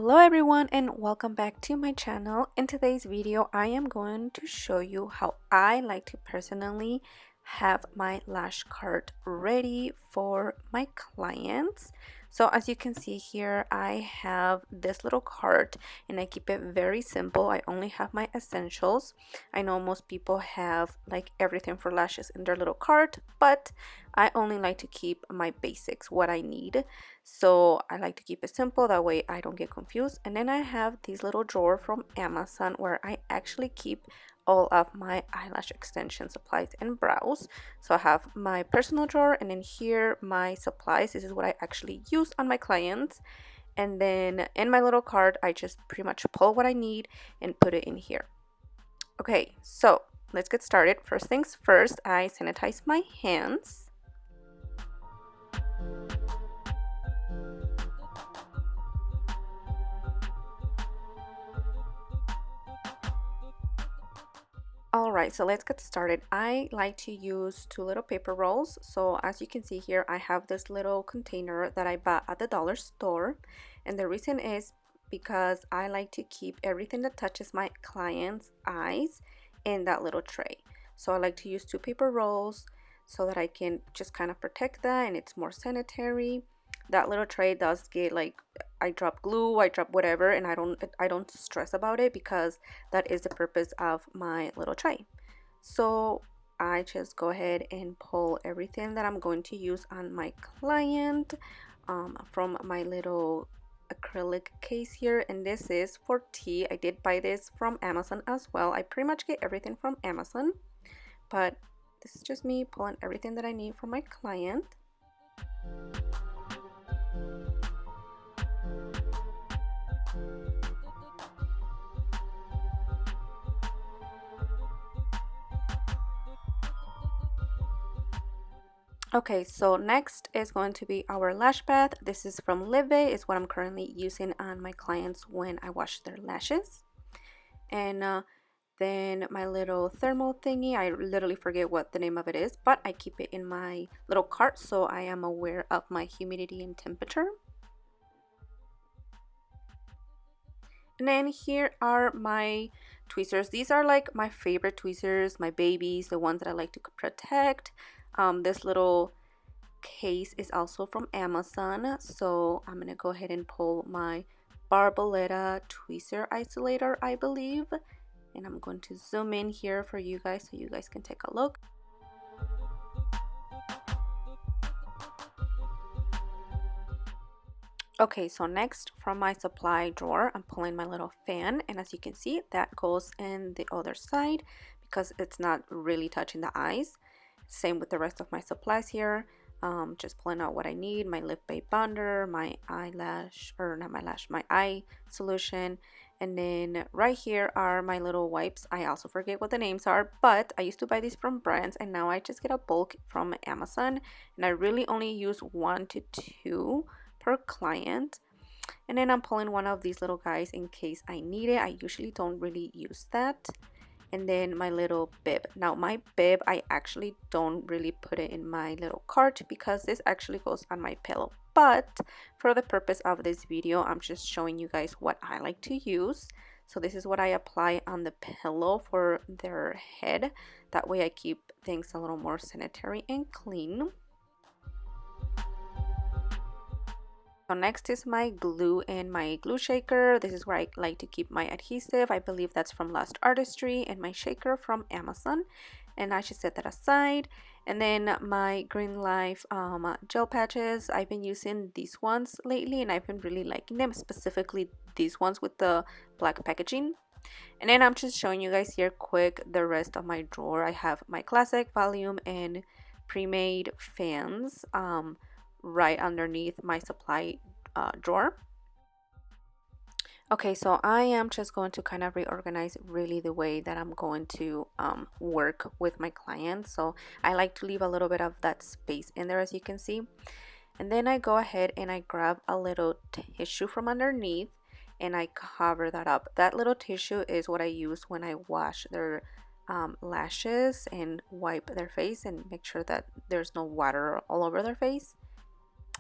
Hello everyone and welcome back to my channel. In today's video I am going to show you how I like to personally have my lash cart ready for my clients. So as you can see here, I have this little cart and I keep it very simple. I only have my essentials. I know most people have like everything for lashes in their little cart, but I only like to keep my basics, what I need. So I like to keep it simple, that way I don't get confused. And then I have this little drawer from Amazon where I actually keep all of my eyelash extension supplies and brows. So I have my personal drawer, and then here my supplies. This is what I actually use on my clients. And then in my little cart I just pretty much pull what I need and put it in here. Okay, so let's get started. First things first, I sanitize my hands. Alright, so let's get started. I like to use two little paper rolls. So as you can see here, I have this little container that I bought at the dollar store. And the reason is because I like to keep everything that touches my clients' eyes in that little tray. So I like to use two paper rolls so that I can just kind of protect that and it's more sanitary. That little tray does get like, I drop glue, I drop whatever, and I don't stress about it because that is the purpose of my little tray. So I just go ahead and pull everything that I'm going to use on my client from my little acrylic case here, and this is for tea. I did buy this from Amazon as well. I pretty much get everything from Amazon, but this is just me pulling everything that I need for my client. Okay, so next is going to be our lash bath. This is from Live. It's what I'm currently using on my clients when I wash their lashes. And then my little thermal thingy, I literally forget what the name of it is, but I keep it in my little cart so I am aware of my humidity and temperature. And then here are my tweezers. These are like my favorite tweezers, my babies, the ones that I like to protect. This little case is also from Amazon, so I'm gonna go ahead and pull my Barboletta tweezer isolator, I believe, and I'm going to zoom in here for you guys so you guys can take a look. Okay, so next from my supply drawer, I'm pulling my little fan, and as you can see, that goes in the other side because it's not really touching the eyes. Same with the rest of my supplies here. Just pulling out what I need, my lip base bonder, my eyelash, or not my lash, my eye solution. And then right here are my little wipes. I also forget what the names are, but I used to buy these from brands and now I just get a bulk from Amazon, and I really only use 1 to 2 per client. And then I'm pulling one of these little guys in case I need it. I usually don't really use that. And then my little bib. Now my bib, I actually don't really put it in my little cart because this actually goes on my pillow, but for the purpose of this video I'm just showing you guys what I like to use. So this is what I apply on the pillow for their head, that way I keep things a little more sanitary and clean. So next is my glue and my glue shaker. This is where I like to keep my adhesive. I believe that's from Lash Artist, and my shaker from Amazon. And I should set that aside. And then my Green Life gel patches. I've been using these ones lately and I've been really liking them, specifically these ones with the black packaging. And then I'm just showing you guys here quick the rest of my drawer. I have my classic, volume, and pre-made fans right underneath my supply drawer. Okay, so I am just going to kind of reorganize really the way that I'm going to work with my clients. So I like to leave a little bit of that space in there, as you can see. And then I go ahead and I grab a little tissue from underneath and I cover that up. That little tissue is what I use when I wash their lashes and wipe their face and make sure that there's no water all over their face.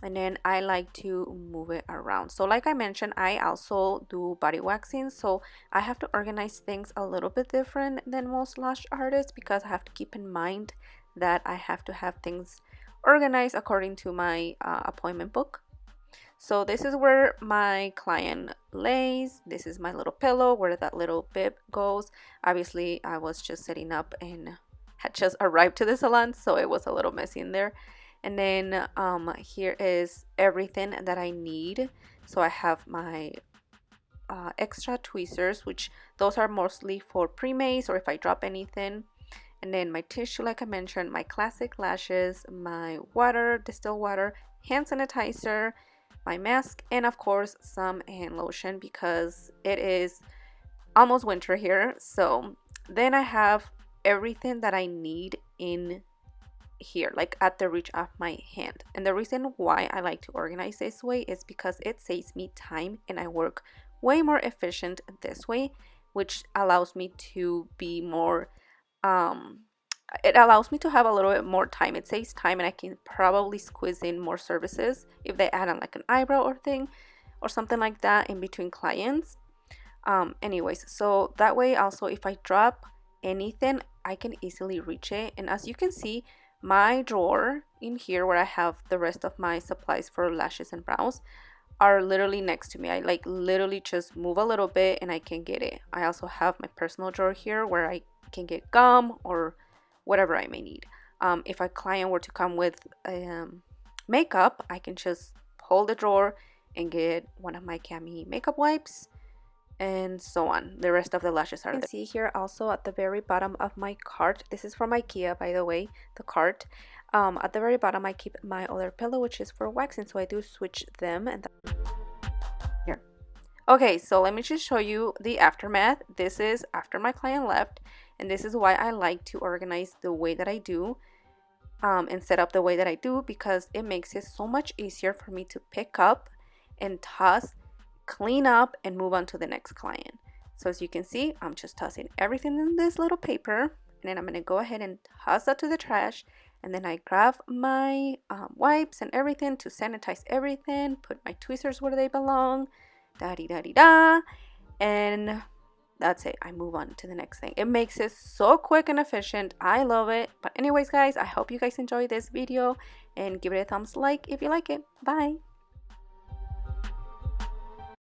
and then I like to move it around. So like I mentioned, I also do body waxing, so I have to organize things a little bit different than most lash artists because I have to keep in mind that I have to have things organized according to my appointment book. So this is where my client lays. This is my little pillow where that little bib goes. Obviously I was just setting up and had just arrived to the salon, so it was a little messy in there. And then here is everything that I need. So I have my extra tweezers, which those are mostly for pre-maze or if I drop anything. And then my tissue, like I mentioned, my classic lashes, my water, distilled water, hand sanitizer, my mask, and of course some hand lotion because it is almost winter here. So then I have everything that I need in here, like at the reach of my hand. And the reason why I like to organize this way is because it saves me time and I work way more efficient this way, which allows me to be more it allows me to have a little bit more time. It saves time and I can probably squeeze in more services if they add on like an eyebrow or thing or something like that in between clients. Anyways, so that way also if I drop anything I can easily reach it. And as you can see, my drawer in here where I have the rest of my supplies for lashes and brows are literally next to me. I like literally just move a little bit and I can get it. I also have my personal drawer here where I can get gum or whatever I may need. If a client were to come with makeup, I can just pull the drawer and get one of my Cami makeup wipes and so on. The rest of the lashes are there. You can see here also at the very bottom of my cart, this is from IKEA by the way, the cart. At the very bottom I keep my other pillow which is for waxing, so I do switch them. And here. Okay, so let me just show you the aftermath. This is after my client left, and this is why I like to organize the way that I do and set up the way that I do, because it makes it so much easier for me to pick up and toss, clean up, and move on to the next client. So as you can see, I'm just tossing everything in this little paper, and then I'm going to go ahead and toss that to the trash, and then I grab my wipes and everything to sanitize everything, put my tweezers where they belong, da-dee-da-dee-da, and that's it. I move on to the next thing. It makes it so quick and efficient. I love it. But anyways guys, I hope you guys enjoyed this video and give it a thumbs like if you like it. Bye.